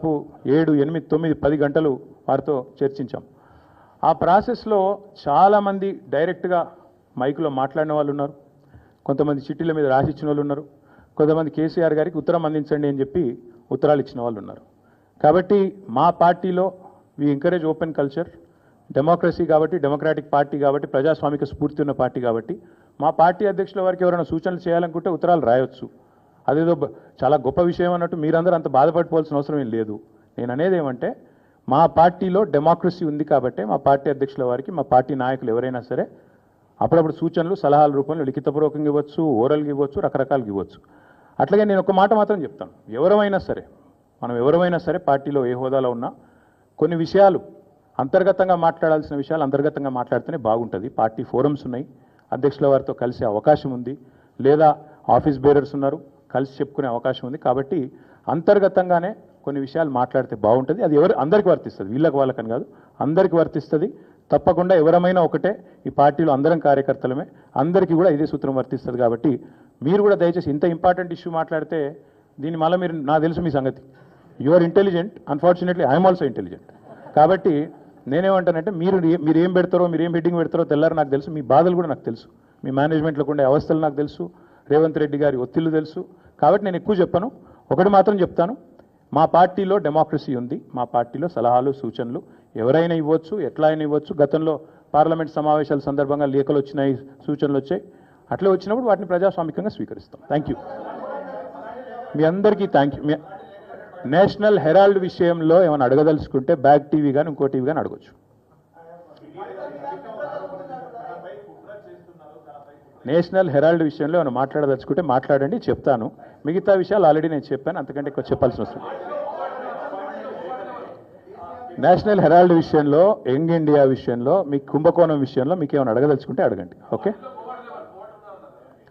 దాదాపు 7, 8, 9, 10 గంటలు వారితో చర్చించాం. ఆ ప్రాసెస్లో చాలామంది డైరెక్ట్గా మైకులో మాట్లాడిన వాళ్ళు ఉన్నారు, కొంతమంది చిట్టీల మీద రాసిచ్చిన వాళ్ళు ఉన్నారు, కొంతమంది కేసీఆర్ గారికి ఉత్తరం అందించండి అని చెప్పి ఉత్తరాలు ఇచ్చిన వాళ్ళు ఉన్నారు. కాబట్టి మా పార్టీలో we encourage open culture, democracy కాబట్టి, డెమోక్రాటిక్ పార్టీ కాబట్టి, ప్రజాస్వామిక స్ఫూర్తి ఉన్న పార్టీ కాబట్టి మా పార్టీ అధ్యక్షుల వారికి ఎవరైనా సూచనలు చేయాలనుకుంటే ఉత్తరాలు రాయొచ్చు. అదేదో చాలా గొప్ప విషయం అన్నట్టు మీరందరూ అంత బాధపడిపోవాల్సిన అవసరం ఏం లేదు. నేను అనేది ఏమంటే మా పార్టీలో డెమోక్రసీ ఉంది కాబట్టి మా పార్టీ అధ్యక్షుల వారికి మా పార్టీ నాయకులు ఎవరైనా సరే అప్పుడప్పుడు సూచనలు సలహాల రూపంలో లిఖితపూర్వకంగా ఇవ్వచ్చు, ఓరల్గా ఇవ్వచ్చు, రకరకాలుగా ఇవ్వచ్చు. అట్లాగే నేను ఒక మాట మాత్రం చెప్తాను, మనం ఎవరైనా సరే పార్టీలో ఏ హోదాలో ఉన్నా కొన్ని విషయాలు అంతర్గతంగా మాట్లాడాల్సిన విషయాలు అంతర్గతంగా మాట్లాడితేనే బాగుంటుంది. పార్టీ ఫోరమ్స్ ఉన్నాయి, అధ్యక్షుల వారితో కలిసే అవకాశం ఉంది, లేదా ఆఫీస్ బేరర్స్ ఉన్నారు, కలిసి చెప్పుకునే అవకాశం ఉంది. కాబట్టి అంతర్గతంగానే కొన్ని విషయాలు మాట్లాడితే బాగుంటుంది. అది అందరికీ వర్తిస్తుంది, వీళ్ళకి వాళ్ళకని కాదు, అందరికీ వర్తిస్తుంది. తప్పకుండా ఎవరమైనా ఒకటే, ఈ పార్టీలో అందరం కార్యకర్తలమే, అందరికీ కూడా ఇదే సూత్రం వర్తిస్తుంది. కాబట్టి మీరు కూడా దయచేసి ఇంత ఇంపార్టెంట్ ఇష్యూ మాట్లాడితే దీని మళ్ళీ మీరు, నాకు తెలుసు మీ సంగతి, you are intelligent, unfortunately I'm also intelligent. కాబట్టి నేనేమంటానంటే మీరు ఏం పెడతారో, మీరు ఏం హెడ్డింగ్ పెడతారో తెల్లారు నాకు తెలుసు, మీ బాధలు కూడా నాకు తెలుసు, మీ మేనేజ్మెంట్లోకి ఉండే అవస్థలు నాకు తెలుసు, రేవంత్ రెడ్డి గారి ఒత్తిళ్లు తెలుసు. కాబట్టి నేను ఎక్కువ చెప్పను, ఒకటి మాత్రం చెప్తాను, మా పార్టీలో డెమోక్రసీ ఉంది, మా పార్టీలో సలహాలు సూచనలు ఎవరైనా ఇవ్వచ్చు, ఎట్లా అయినా ఇవ్వచ్చు. గతంలో పార్లమెంట్ సమావేశాల సందర్భంగా లేఖలు వచ్చినాయి, సూచనలు వచ్చాయి, అట్లా వచ్చినప్పుడు వాటిని ప్రజాస్వామికంగా స్వీకరిస్తాం. థ్యాంక్ యూ, మీ అందరికీ థ్యాంక్ యూ. నేషనల్ హెరాల్డ్ విషయంలో ఏమైనా అడగదలుచుకుంటే బ్యాక్ టీవీ కానీ ఇంకో టీవీ కానీ అడగచ్చు. నేషనల్ హెరాల్డ్ విషయంలో ఏమైనా మాట్లాడదలుచుకుంటే మాట్లాడండి, చెప్తాను. మిగతా విషయాలు ఆల్రెడీ నేను చెప్పాను, అంతకంటే ఎక్కువ చెప్పాల్సిన అవసరం. నేషనల్ హెరాల్డ్ విషయంలో, యంగ్ ఇండియా విషయంలో, మీ కుంభకోణం విషయంలో మీకు ఏమైనా అడగదలుచుకుంటే అడగండి. ఓకే,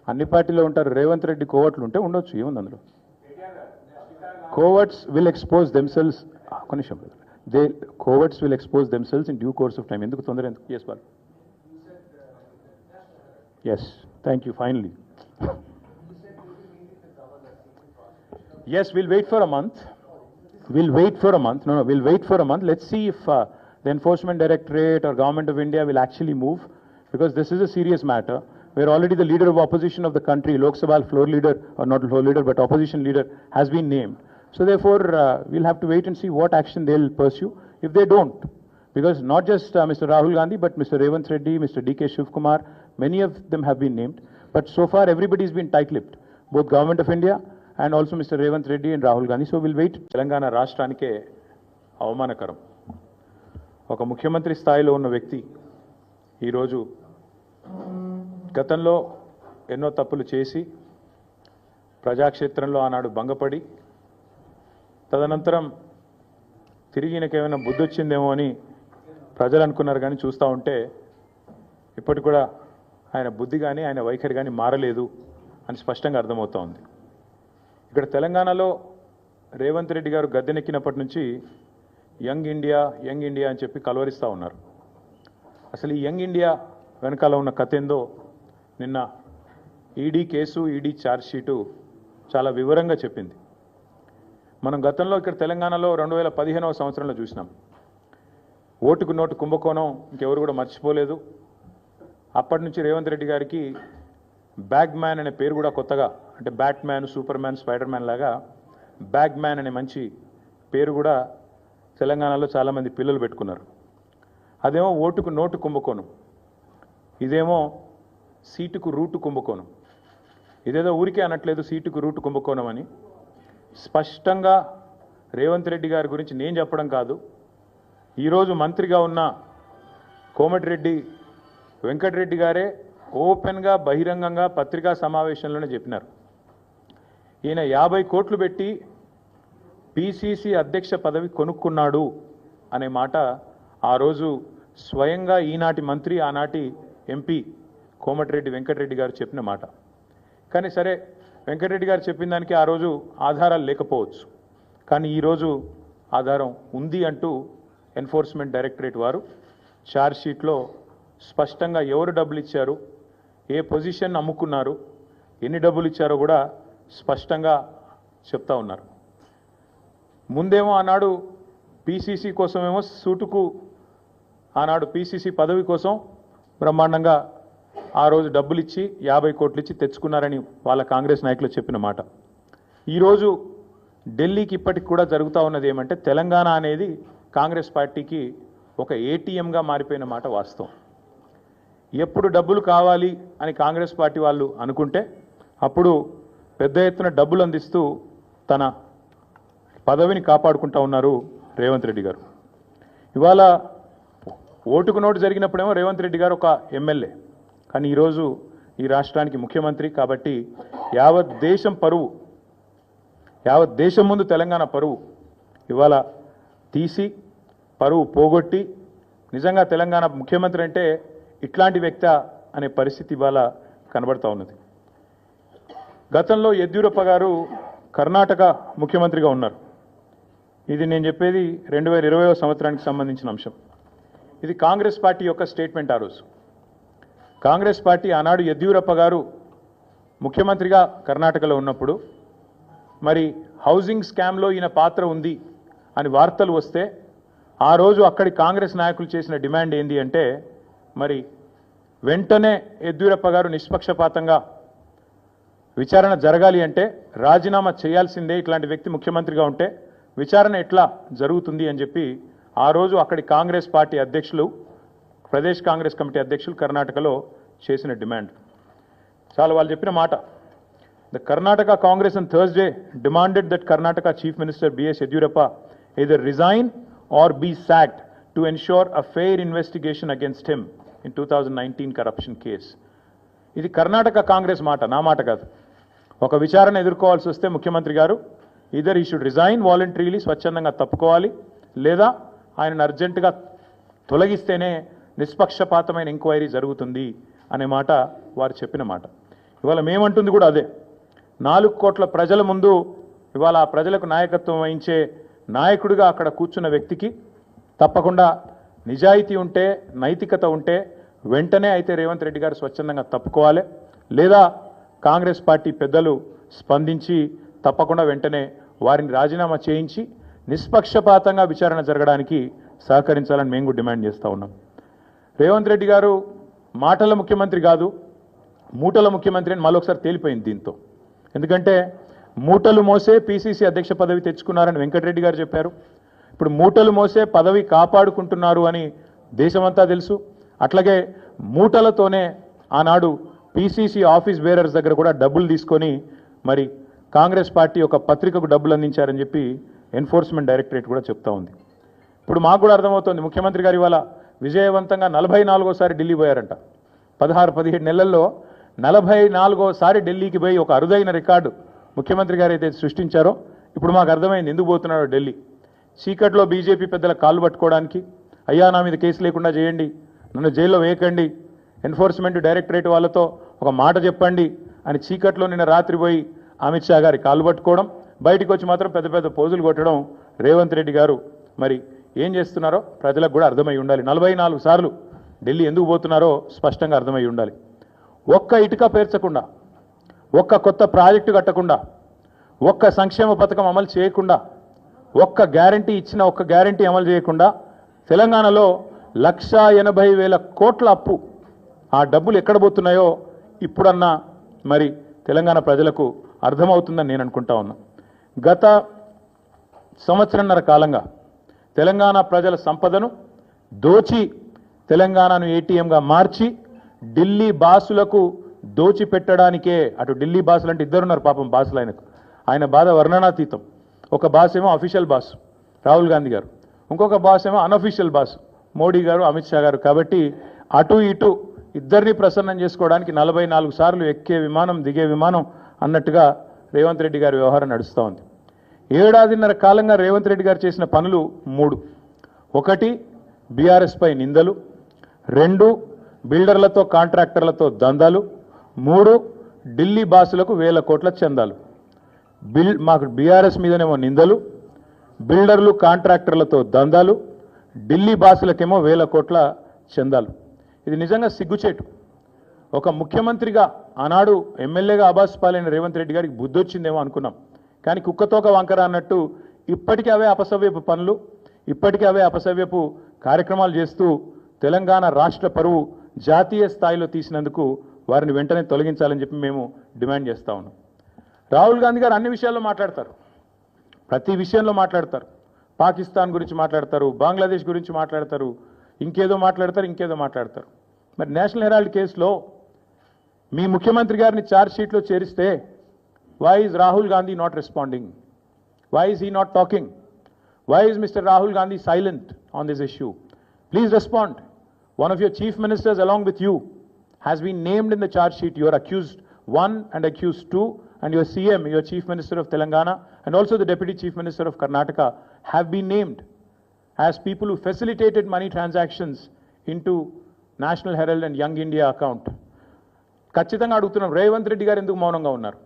అన్ని పార్టీలో ఉంటారు, రేవంత్ రెడ్డి కోవట్లు ఉంటే ఉండొచ్చు, ఏముంది అందులో. Coverts will expose themselves. Coverts will expose themselves in due course of time. Enduku tondara enduku? Yes, Bal. Yes, thank you. Finally. Yes, we'll wait for a month. We'll wait for a month. Let's see if the Enforcement Directorate or Government of India will actually move, because this is a serious matter. Where already the leader of opposition of the country, Lok Sabha floor leader, or not floor leader, but opposition leader, has been named. So therefore, we'll have to wait and see what action they'll pursue if they don't. Because not just Mr. Rahul Gandhi, but Mr. Revanth Reddy, Mr. D.K. Shivkumar, many of them have been named. But so far, everybody's been tight-lipped, both Government of India and also Mr. Revanth Reddy and Rahul Gandhi. So we'll wait. Telangana రాష్ట్రానికే అవమానకరం. ఒక ముఖ్యమంత్రి స్థాయిలో ఉన్న వ్యక్తి ఈరోజు గతంలో ఎన్నో తప్పులు చేసి ప్రజాక్షేత్రంలో ఆనాడు భంగపడి తదనంతరం తిరిగి ఈయనకేమైనా బుద్ధి వచ్చిందేమో అని ప్రజలు అనుకున్నారు. కానీ చూస్తూ ఉంటే ఇప్పటికి కూడా ఆయన బుద్ధి కానీ ఆయన వైఖరి కానీ మారలేదు అని స్పష్టంగా అర్థమవుతూ ఉంది. ఇక్కడ తెలంగాణలో రేవంత్ రెడ్డి గారు గద్దెనెక్కినప్పటి నుంచి యంగ్ ఇండియా అని చెప్పి కలవరిస్తూ ఉన్నారు. అసలు ఈ యంగ్ ఇండియా వెనకాల ఉన్న కథ ఏందో నిన్న ఈడీ కేసు, ఈడీ ఛార్జ్షీటు చాలా వివరంగా చెప్పింది. మనం గతంలో ఇక్కడ తెలంగాణలో 2015వ సంవత్సరంలో చూసినాం. ఓటుకు నోటు కుంభకోణం ఇంకెవరు కూడా మర్చిపోలేదు. అప్పటి నుంచి రేవంత్ రెడ్డి గారికి బ్యాగ్ మ్యాన్ అనే పేరు కూడా కొత్తగా, అంటే bat man, super man, spider man లాగా బ్యాగ్ మ్యాన్ అనే మంచి పేరు కూడా తెలంగాణలో చాలామంది పిల్లలు పెట్టుకున్నారు. అదేమో ఓటుకు నోటు కుంభకోణం, ఇదేమో సీటుకు రూటు కుంభకోణం. ఇదేదో ఊరికే అనట్లేదు సీటుకు రూటు కుంభకోణం అని. స్పష్టంగా రేవంత్ రెడ్డి గారి గురించి నేను చెప్పడం కాదు, ఈరోజు మంత్రిగా ఉన్న కోమటిరెడ్డి వెంకటరెడ్డి గారే ఓపెన్గా బహిరంగంగా పత్రికా సమావేశంలోనే చెప్పినారు. ఈయన 50 కోట్లు పెట్టి పిసిసి అధ్యక్ష పదవి కొనుక్కున్నాడు అనే మాట ఆ రోజు స్వయంగా ఈనాటి మంత్రి, ఆనాటి ఎంపీ కోమటిరెడ్డి వెంకటరెడ్డి గారు చెప్పిన మాట. కానీ సరే, వెంకటరెడ్డి గారు చెప్పిన దానికి ఆ రోజు ఆధారాలు లేకపోవచ్చు, కానీ ఈరోజు ఆధారం ఉంది అంటూ ఎన్ఫోర్స్మెంట్ డైరెక్టరేట్ వారు ఛార్జ్షీట్లో స్పష్టంగా ఎవరు డబ్బులు ఇచ్చారు, ఏ పొజిషన్ అమ్ముకున్నారు, ఎన్ని డబ్బులు ఇచ్చారో కూడా స్పష్టంగా చెప్తా ఉన్నారు. ముందేమో ఆనాడు పీసీసీ కోసమేమో సూటుకు ఆనాడు పీసీసీ పదవి కోసం బ్రహ్మాండంగా ఆ రోజు డబ్బులు ఇచ్చి 50 కోట్లు ఇచ్చి తెచ్చుకున్నారని వాళ్ళ కాంగ్రెస్ నాయకులు చెప్పిన మాట. ఈరోజు ఢిల్లీకి ఇప్పటికి కూడా జరుగుతూ ఉన్నది ఏమంటే తెలంగాణ అనేది కాంగ్రెస్ పార్టీకి ఒక ఏటీఎంగా మారిపోయిన మాట వాస్తవం. ఎప్పుడు డబ్బులు కావాలి అని కాంగ్రెస్ పార్టీ వాళ్ళు అనుకుంటే అప్పుడు పెద్ద ఎత్తున డబ్బులు అందిస్తూ తన పదవిని కాపాడుకుంటూ ఉన్నారు రేవంత్ రెడ్డి గారు. ఇవాళ ఓటుకు నోటు జరిగినప్పుడేమో రేవంత్ రెడ్డి గారు ఒక ఎమ్మెల్యే, కానీ ఈరోజు ఈ రాష్ట్రానికి ముఖ్యమంత్రి. కాబట్టి యావత్ దేశం ముందు తెలంగాణ పరువు ఇవాళ తీసి పరువు పోగొట్టి నిజంగా తెలంగాణ ముఖ్యమంత్రి అంటే ఇట్లాంటి వ్యక్తి అనే పరిస్థితి ఇవాళ కనబడతా ఉన్నది. గతంలో యడ్యూరప్ప గారు కర్ణాటక ముఖ్యమంత్రిగా ఉన్నారు. ఇది నేను చెప్పేది 2020వ సంవత్సరానికి సంబంధించిన అంశం. ఇది కాంగ్రెస్ పార్టీ యొక్క స్టేట్మెంట్. ఆ రోజు కాంగ్రెస్ పార్టీ ఆనాడు యడ్యూరప్ప గారు ముఖ్యమంత్రిగా కర్ణాటకలో ఉన్నప్పుడు మరి హౌసింగ్ స్కామ్లో ఈయన పాత్ర ఉంది అని వార్తలు వస్తే ఆ రోజు అక్కడి కాంగ్రెస్ నాయకులు చేసిన డిమాండ్ ఏంది అంటే మరి వెంటనే యడ్యూరప్ప గారు నిష్పక్షపాతంగా విచారణ జరగాలి అంటే రాజీనామా చేయాల్సిందే, ఇట్లాంటి వ్యక్తి ముఖ్యమంత్రిగా ఉంటే విచారణ ఎట్లా జరుగుతుంది అని చెప్పి ఆ రోజు అక్కడి కాంగ్రెస్ పార్టీ అధ్యక్షులు, ప్రదేశ్ కాంగ్రెస్ కమిటీ అధ్యక్షులు కర్ణాటకలో చేసిన డిమాండ్ చాలా వాళ్ళు చెప్పిన మాట. The Karnataka Congress on Thursday demanded that Karnataka Chief Minister B.S. Yediyurappa either resign or be sacked to ensure a fair investigation against him in 2019 corruption case. ఇది కర్ణాటక కాంగ్రెస్ మాట, నా మాట కాదు. ఒక విచారణ ఎదుర్కోవాల్సి వస్తే ముఖ్యమంత్రి గారు ఈదర్ ఈ షుడ్ రిజైన్ వాలంటరీలీ, స్వచ్ఛందంగా తప్పుకోవాలి, లేదా ఆయనను అర్జెంటుగా తొలగిస్తేనే నిష్పక్షపాతమైన ఎంక్వైరీ జరుగుతుంది అనే మాట వారు చెప్పిన మాట. ఇవాళ మేమంటుంది కూడా అదే. 4 కోట్ల ప్రజల ముందు ఇవాళ ఆ ప్రజలకు నాయకత్వం వహించే నాయకుడిగా అక్కడ కూర్చున్న వ్యక్తికి తప్పకుండా నిజాయితీ ఉంటే, నైతికత ఉంటే వెంటనే అయితే రేవంత్ రెడ్డి గారు స్వచ్ఛందంగా తప్పుకోవాలి, లేదా కాంగ్రెస్ పార్టీ పెద్దలు స్పందించి తప్పకుండా వెంటనే వారిని రాజీనామా చేయించి నిష్పక్షపాతంగా విచారణ జరగడానికి సహకరించాలని మేము కూడా డిమాండ్ చేస్తూ ఉన్నాం. రేవంత్ రెడ్డి గారు మాటల ముఖ్యమంత్రి కాదు, మూటల ముఖ్యమంత్రి అని మరొకసారి తేలిపోయింది దీంతో. ఎందుకంటే మూటలు మోసే పీసీసీ అధ్యక్ష పదవి తెచ్చుకున్నారని వెంకటరెడ్డి గారు చెప్పారు. ఇప్పుడు మూటలు మోసే పదవి కాపాడుకుంటున్నారు అని దేశమంతా తెలుసు. అట్లాగే మూటలతోనే ఆనాడు పీసీసీ ఆఫీస్ బేరర్స్ దగ్గర కూడా డబ్బులు తీసుకొని మరి కాంగ్రెస్ పార్టీ ఒక పత్రికకు డబ్బులు అందించారని చెప్పి ఎన్ఫోర్స్మెంట్ డైరెక్టరేట్ కూడా చెప్తా ఉంది. ఇప్పుడు మాకు కూడా అర్థమవుతోంది, ముఖ్యమంత్రి గారు ఇవాళ విజయవంతంగా 44సారి ఢిల్లీ పోయారంట. 16-17 నెలల్లో 44సారి ఢిల్లీకి పోయి ఒక అరుదైన రికార్డు ముఖ్యమంత్రి గారు అయితే సృష్టించారో ఇప్పుడు మాకు అర్థమైంది ఎందుకు పోతున్నాడో ఢిల్లీ. చీకట్లో బీజేపీ పెద్దల కాళ్ళు పట్టుకోవడానికి, అయ్యా నా మీద కేసు లేకుండా చేయండి, నన్ను జైల్లో వేయకండి, ఎన్ఫోర్స్మెంట్ డైరెక్టరేట్ వాళ్ళతో ఒక మాట చెప్పండి అని చీకట్లో నిన్న రాత్రి పోయి అమిత్ షా గారి కాళ్ళు పట్టుకోవడం, బయటికి వచ్చి మాత్రం పెద్ద పెద్ద పోజులు కొట్టడం రేవంత్ రెడ్డి గారు మరి ఏం చేస్తున్నారో ప్రజలకు కూడా అర్థమై ఉండాలి. 44 సార్లు ఢిల్లీ ఎందుకు పోతున్నారో స్పష్టంగా అర్థమై ఉండాలి. ఒక్క ఇటుక పేర్చకుండా, ఒక్క కొత్త ప్రాజెక్టు కట్టకుండా, ఒక్క సంక్షేమ పథకం అమలు చేయకుండా, ఒక్క గ్యారంటీ ఇచ్చిన ఒక్క గ్యారంటీ అమలు చేయకుండా తెలంగాణలో 1,80,000 కోట్ల అప్పు. ఆ డబ్బులు ఎక్కడ పోతున్నాయో ఇప్పుడన్నా మరి తెలంగాణ ప్రజలకు అర్థమవుతుందని నేను అనుకుంటా ఉన్నా. గత సంవత్సరన్నర కాలంగా తెలంగాణ ప్రజల సంపదను దోచి తెలంగాణను ఏటీఎంగా మార్చి ఢిల్లీ బాసులకు దోచిపెట్టడానికే, అటు ఢిల్లీ బాసులు అంటే ఇద్దరున్నారు పాపం బాసులు, ఆయన బాధ వర్ణనాతీతం. ఒక బాస్ ఏమో అఫీషియల్ బాస్ రాహుల్ గాంధీ గారు, ఇంకొక బాస్ ఏమో అన్అఫీషియల్ బాస్ మోడీ గారు, అమిత్ షా గారు. కాబట్టి అటు ఇటు ఇద్దరిని ప్రసన్నం చేసుకోవడానికి 44 సార్లు ఎక్కే విమానం దిగే విమానం అన్నట్టుగా రేవంత్ రెడ్డి గారి వ్యవహారం నడుస్తూ ఉంది. 7.5 కాలంగా రేవంత్ రెడ్డి గారు చేసిన పనులు 3. 1 బీఆర్ఎస్ పై నిందలు, 2 బిల్డర్లతో కాంట్రాక్టర్లతో దందాలు, 3 ఢిల్లీ బాసులకు 1000 కోట్ల చందాలు. మాకు బీఆర్ఎస్ మీదనేమో నిందలు, బిల్డర్లు కాంట్రాక్టర్లతో దందాలు, ఢిల్లీ బాసులకేమో 1000 కోట్ల చందాలు. ఇది నిజంగా సిగ్గుచేటు. ఒక ముఖ్యమంత్రిగా ఆనాడు ఎమ్మెల్యేగా ఆబాస్ పాలైన రేవంత్ రెడ్డి గారికి బుద్ధి వచ్చిందేమో అనుకున్నాం, కానీ కుక్కతోక వంకర అన్నట్టు ఇప్పటికీ అవే అపసవ్యపు పనులు, ఇప్పటికీ అవే అపసవ్యపు కార్యక్రమాలు చేస్తూ తెలంగాణ రాష్ట్ర పరువు జాతీయ స్థాయిలో తీసినందుకు వారిని వెంటనే తొలగించాలని చెప్పి మేము డిమాండ్ చేస్తా ఉన్నాం. రాహుల్ గాంధీ గారు అన్ని విషయాల్లో మాట్లాడతారు, ప్రతి విషయంలో మాట్లాడతారు. పాకిస్తాన్ గురించి మాట్లాడతారు, బంగ్లాదేశ్ గురించి మాట్లాడతారు, ఇంకేదో మాట్లాడతారు. మరి నేషనల్ హెరాల్డ్ కేసులో మీ ముఖ్యమంత్రి గారిని ఛార్జ్ షీట్లో చేరిస్తే why is Rahul Gandhi not responding? Why is he not talking? Why is mister Rahul Gandhi silent on this issue? Please respond. One of your chief ministers along with you has been named in the charge sheet. You are accused 1 and accused 2, and your CM, your chief minister of Telangana, and also the deputy chief minister of Karnataka have been named as people who facilitated money transactions into National Herald and Young India account. ఖచ్చితంగా అడుగుతున్నాం, రేవంత్ రెడ్డి గారు ఎందుకు మౌనంగా ఉన్నారు?